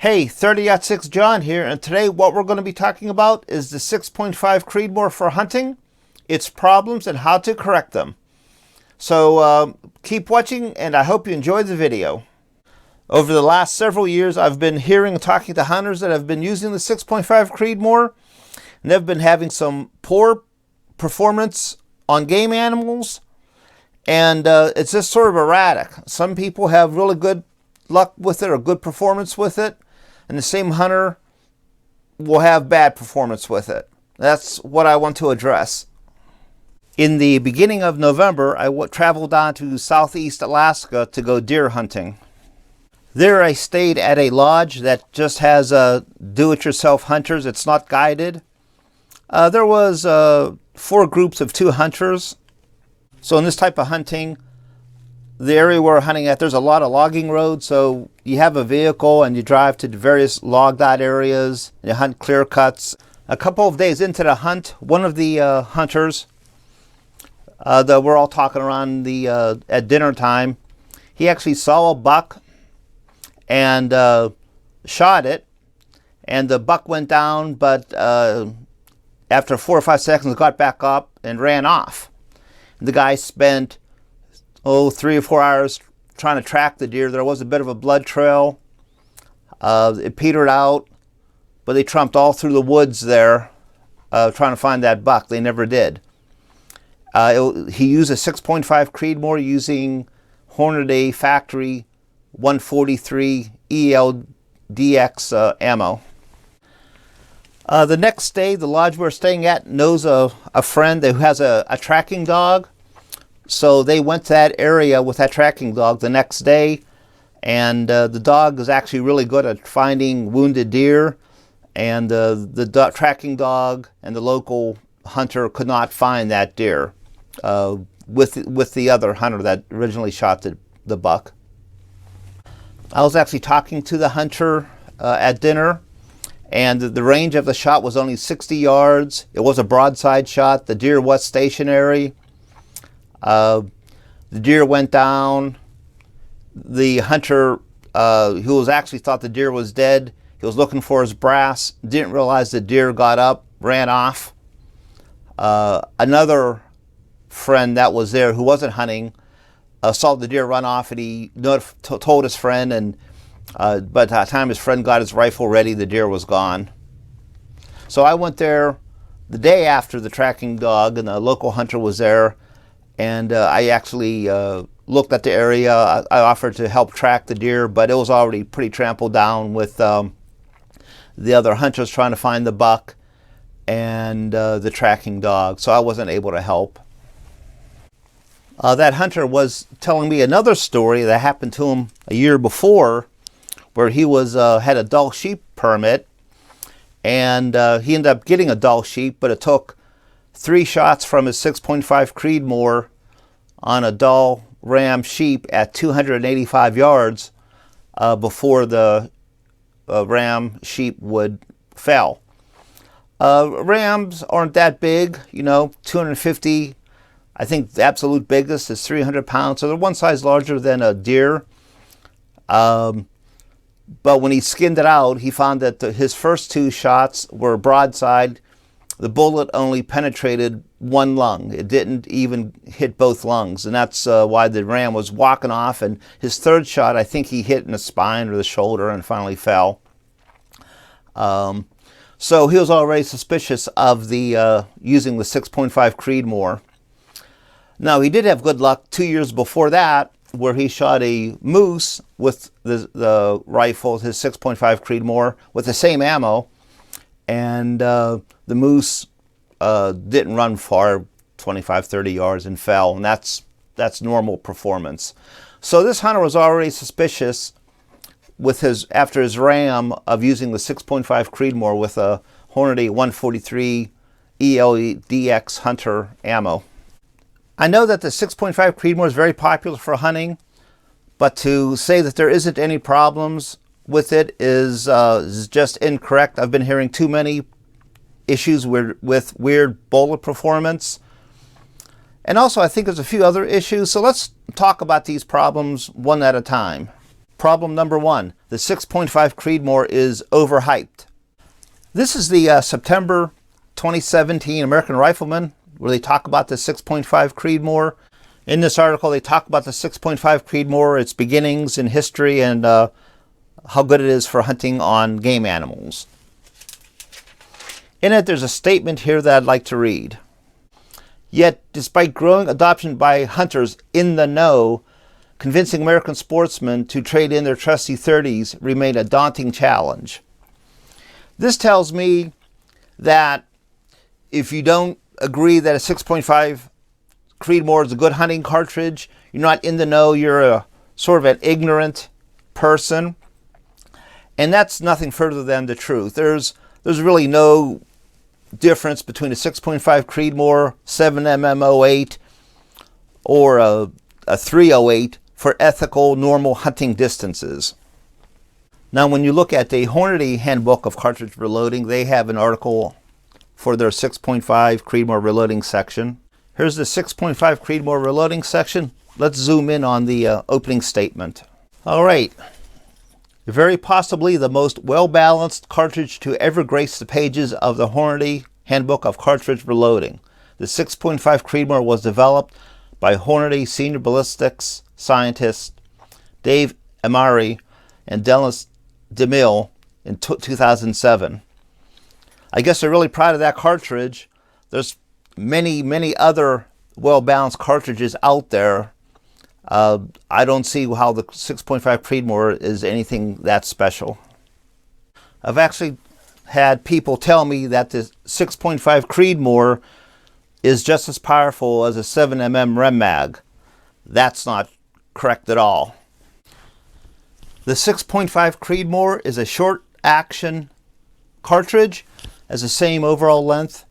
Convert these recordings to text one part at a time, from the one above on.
Hey, 30-06 John here, and today what we're going to be talking about is the 6.5 Creedmoor for hunting, its problems, and how to correct them. So keep watching, and I hope you enjoy the video. Over the last several years, I've been hearing and talking to hunters that have been using the 6.5 Creedmoor, and they've been having some poor performance on game animals, and it's just sort of erratic. Some people have really good luck with it or good performance with it, and the same hunter will have bad performance with it. That's what I want to address. In the beginning of November, I traveled down to southeast Alaska to go deer hunting. There I stayed at a lodge that just has do-it-yourself hunters. It's not guided. There was 4 groups of 2 hunters. So in this type of hunting, the area we're hunting at, there's a lot of logging roads, so you have a vehicle and you drive to the various logged out areas, and you hunt clear cuts. A couple of days into the hunt, one of the hunters that we're all talking around at dinner time, he actually saw a buck and shot it, and the buck went down, but after 4 or 5 seconds got back up and ran off. The guy spent 3 or 4 hours trying to track the deer. There was a bit of a blood trail. It petered out, but they trumped all through the woods there trying to find that buck. They never did. He used a 6.5 Creedmoor using Hornady factory 143 ELDX ammo. The next day, the lodge we're staying at knows a friend who has a tracking dog. So they went to that area with that tracking dog the next day, and the dog is actually really good at finding wounded deer, and the tracking dog and the local hunter could not find that deer with the other hunter that originally shot the buck. I was actually talking to the hunter at dinner, and the range of the shot was only 60 yards. It was a broadside shot. The deer was stationary. The deer went down. The hunter, who was actually thought the deer was dead, he was looking for his brass, didn't realize the deer got up, ran off. Another friend that was there who wasn't hunting saw the deer run off, and he told his friend, and but by the time his friend got his rifle ready, the deer was gone. So I went there the day after the tracking dog, and the local hunter was there. And I actually looked at the area. I offered to help track the deer, but it was already pretty trampled down with the other hunters trying to find the buck and the tracking dog, so I wasn't able to help. That hunter was telling me another story that happened to him a year before, where he had a Dall sheep permit, and he ended up getting a Dall sheep, but it took 3 shots from his 6.5 Creedmoor on a Dall ram sheep at 285 yards before the ram sheep would fell. Rams aren't that big, 250. I think the absolute biggest is 300 pounds, so they're one size larger than a deer. But when he skinned it out, he found that his first 2 shots were broadside. The bullet only penetrated one lung. It didn't even hit both lungs, and that's why the ram was walking off. And his 3rd shot, I think he hit in the spine or the shoulder and finally fell. So he was already suspicious of the using the 6.5 Creedmoor. Now, he did have good luck 2 years before that, where he shot a moose with the rifle, his 6.5 Creedmoor, with the same ammo. And the moose didn't run far, 25, 30 yards, and fell, and that's normal performance. So this hunter was already suspicious after his ram of using the 6.5 Creedmoor with a Hornady 143 ELDX hunter ammo. I know that the 6.5 Creedmoor is very popular for hunting, but to say that there isn't any problems with it is just incorrect. I've been hearing too many issues with weird bullet performance. And also I think there's a few other issues. So let's talk about these problems one at a time. Problem number 1, the 6.5 Creedmoor is overhyped. This is the September 2017 American Rifleman, where they talk about the 6.5 Creedmoor. In this article, they talk about the 6.5 Creedmoor, its beginnings in history, and how good it is for hunting on game animals. In it, there's a statement here that I'd like to read. Yet, despite growing adoption by hunters in the know, convincing American sportsmen to trade in their trusty 30s remained a daunting challenge. This tells me that if you don't agree that a 6.5 Creedmoor is a good hunting cartridge, you're not in the know, you're a sort of an ignorant person. And that's nothing further than the truth. There's really no difference between a 6.5 Creedmoor 7mm08 or a 308 for ethical, normal hunting distances. Now, when you look at the Hornady Handbook of Cartridge Reloading, they have an article for their 6.5 Creedmoor reloading section. Here's the 6.5 Creedmoor reloading section. Let's zoom in on the opening statement. All right. Very possibly the most well-balanced cartridge to ever grace the pages of the Hornady Handbook of Cartridge Reloading. The 6.5 Creedmoor was developed by Hornady senior ballistics scientists Dave Amari and Dennis DeMille in 2007. I guess they're really proud of that cartridge. There's many other well-balanced cartridges out there. I don't see how the 6.5 Creedmoor is anything that special. I've actually had people tell me that the 6.5 Creedmoor is just as powerful as a 7mm Rem Mag. That's not correct at all. The 6.5 Creedmoor is a short action cartridge, has the same overall length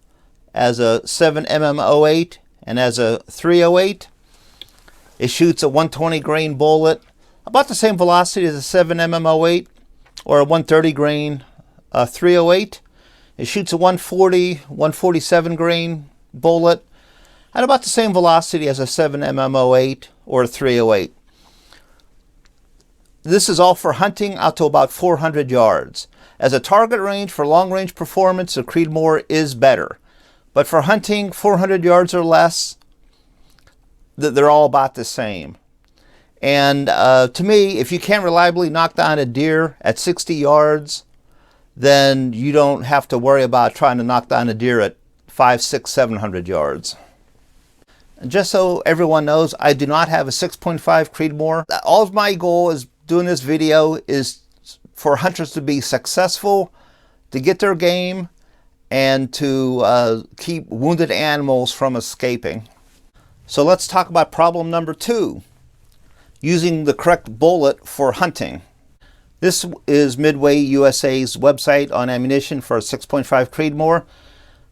as a 7mm08 and as a 308. It shoots a 120 grain bullet, about the same velocity as a 7mm08 or a 130 grain 308. It shoots a 140, 147 grain bullet at about the same velocity as a 7mm08 or a 308. This is all for hunting out to about 400 yards. As a target range for long-range performance, the Creedmoor is better. But for hunting 400 yards or less, they're all about the same. And to me, if you can't reliably knock down a deer at 60 yards, then you don't have to worry about trying to knock down a deer at 500, 600, 700 yards. And just so everyone knows, I do not have a 6.5 Creedmoor. All of my goal is doing this video is for hunters to be successful, to get their game, and to keep wounded animals from escaping. So let's talk about problem number 2, using the correct bullet for hunting. This is Midway USA's website on ammunition for a 6.5 Creedmoor.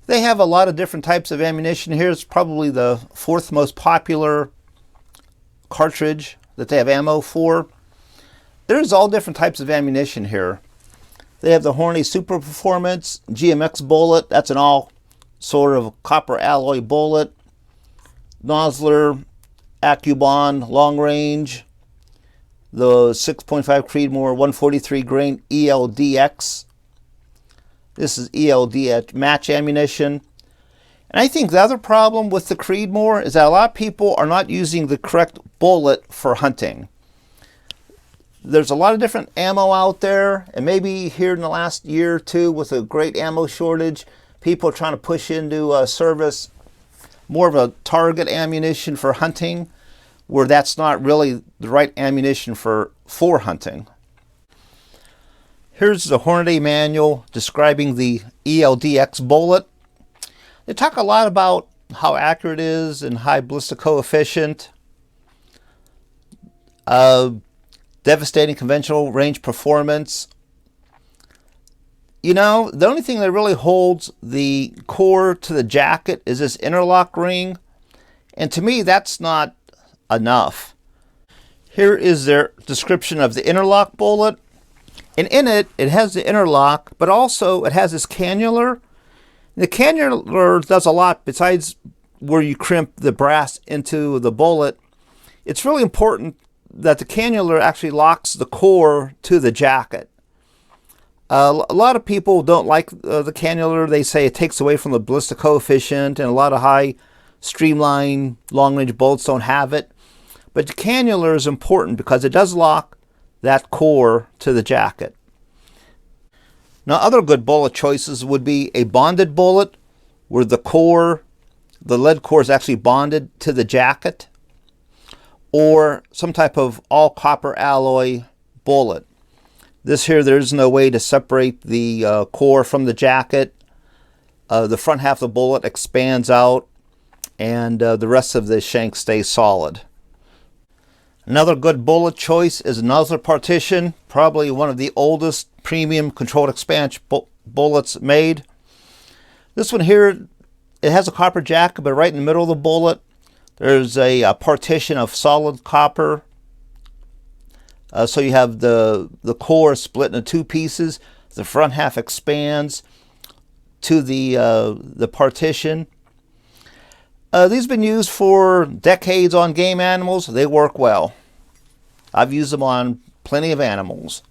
They have a lot of different types of ammunition here. It's probably the 4th most popular cartridge that they have ammo for. There's all different types of ammunition here. They have the Hornady Super Performance GMX bullet. That's an all sort of copper alloy bullet. Nozzler AccuBond long range. The 6.5 Creedmoor 143 grain ELDX. This is ELD match ammunition. And I think the other problem with the Creedmoor is that a lot of people are not using the correct bullet for hunting. There's a lot of different ammo out there, and maybe here in the last year or two with a great ammo shortage, people are trying to push into service more of a target ammunition for hunting, where that's not really the right ammunition for hunting. Here's the Hornady manual describing the ELDX bullet. They talk a lot about how accurate it is and high ballistic coefficient. Devastating conventional range performance. You know, the only thing that really holds the core to the jacket is this interlock ring. And to me, that's not enough. Here is their description of the interlock bullet. And in it, it has the interlock, but also it has this cannular. The cannular does a lot besides where you crimp the brass into the bullet. It's really important that the cannula actually locks the core to the jacket. A lot of people don't like the cannula. They say it takes away from the ballistic coefficient, and a lot of high streamline long-range bullets don't have it. But the cannula is important because it does lock that core to the jacket. Now, other good bullet choices would be a bonded bullet where the lead core is actually bonded to the jacket, or some type of all copper alloy bullet. This here, there's no way to separate the core from the jacket. The front half of the bullet expands out, and the rest of the shank stays solid. Another good bullet choice is a Nozzle Partition, probably one of the oldest premium controlled expansion bullets made. This one here, it has a copper jacket, but right in the middle of the bullet, there's a partition of solid copper. So you have the core split into two pieces. The front half expands to the partition. These have been used for decades on game animals. They work well. I've used them on plenty of animals.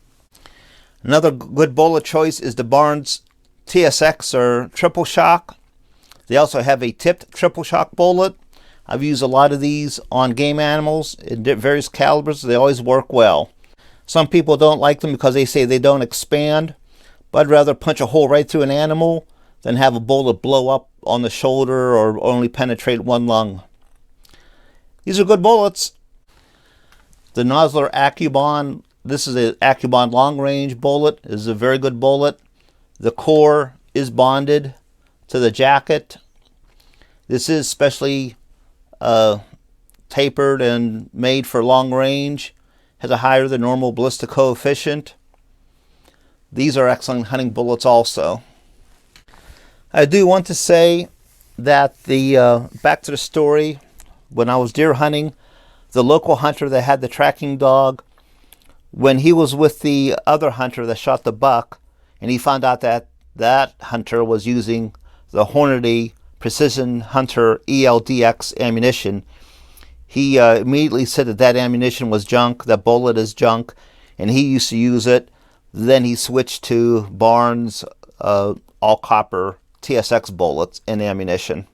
Another good bullet choice is the Barnes TSX or triple shock. They also have a tipped triple shock bullet. I've used a lot of these on game animals in various calibers. They always work well. Some people don't like them because they say they don't expand, but I'd rather punch a hole right through an animal than have a bullet blow up on the shoulder or only penetrate one lung. These are good bullets. The Nozzler AccuBond, this is an AccuBond long range bullet. This is a very good bullet. The core is bonded to the jacket. This is specially tapered and made for long range. Has a higher than normal ballistic coefficient. These are excellent hunting bullets also. I do want to say that back to the story, when I was deer hunting, the local hunter that had the tracking dog, when he was with the other hunter that shot the buck, and he found out that that hunter was using the Hornady Precision Hunter ELDX ammunition, he immediately said that ammunition was junk, that bullet is junk, and he used to use it. Then he switched to Barnes all copper TSX bullets and ammunition.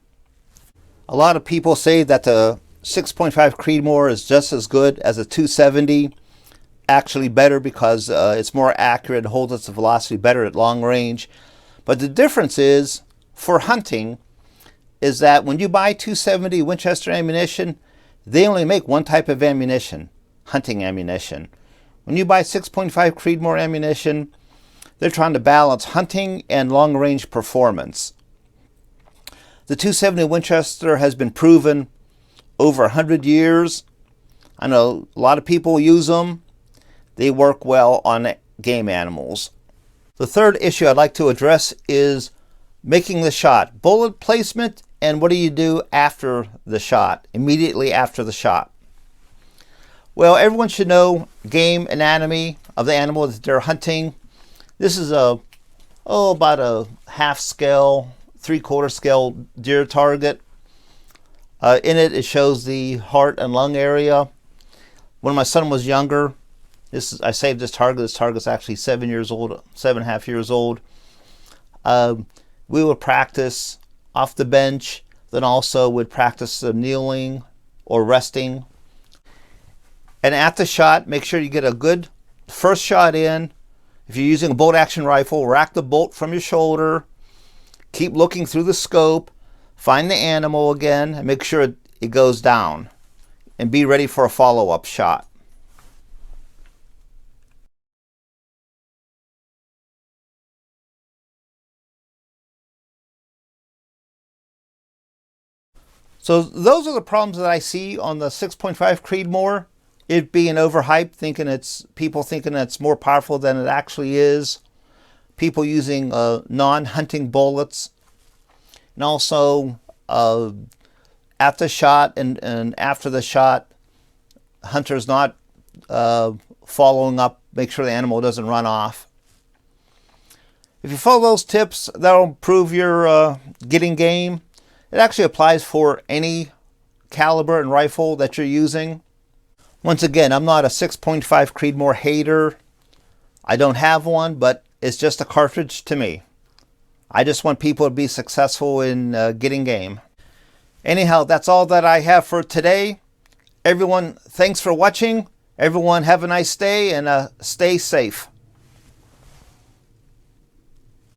A lot of people say that the 6.5 Creedmoor is just as good as a 270. Actually better because it's more accurate, holds its velocity better at long range. But the difference is, for hunting, is that when you buy 270 Winchester ammunition, they only make one type of ammunition, hunting ammunition. When you buy 6.5 Creedmoor ammunition, they're trying to balance hunting and long-range performance. The 270 Winchester has been proven over 100 years. I know a lot of people use them. They work well on game animals. The third issue I'd like to address is making the shot. Bullet placement, and what do you do after the shot, immediately after the shot? Well, everyone should know game anatomy of the animal that they're hunting. This is about a half scale, 3/4 scale deer target. In it shows the heart and lung area. When my son was younger, I saved this target. This target's actually 7 years old, 7.5 years old. We would practice off the bench, then also would practice kneeling or resting. And at the shot, make sure you get a good first shot in. If you're using a bolt action rifle, rack the bolt from your shoulder. Keep looking through the scope. Find the animal again and make sure it goes down. And be ready for a follow-up shot. So those are the problems that I see on the 6.5 Creedmoor. It being overhyped, people thinking it's more powerful than it actually is. People using non-hunting bullets. And also at the shot and after the shot, hunters not following up, make sure the animal doesn't run off. If you follow those tips, that'll improve your getting game. It actually applies for any caliber and rifle that you're using. Once again, I'm not a 6.5 Creedmoor hater. I don't have one, but it's just a cartridge to me. I just want people to be successful in getting game. Anyhow, that's all that I have for today. Everyone, thanks for watching. Everyone have a nice day and stay safe.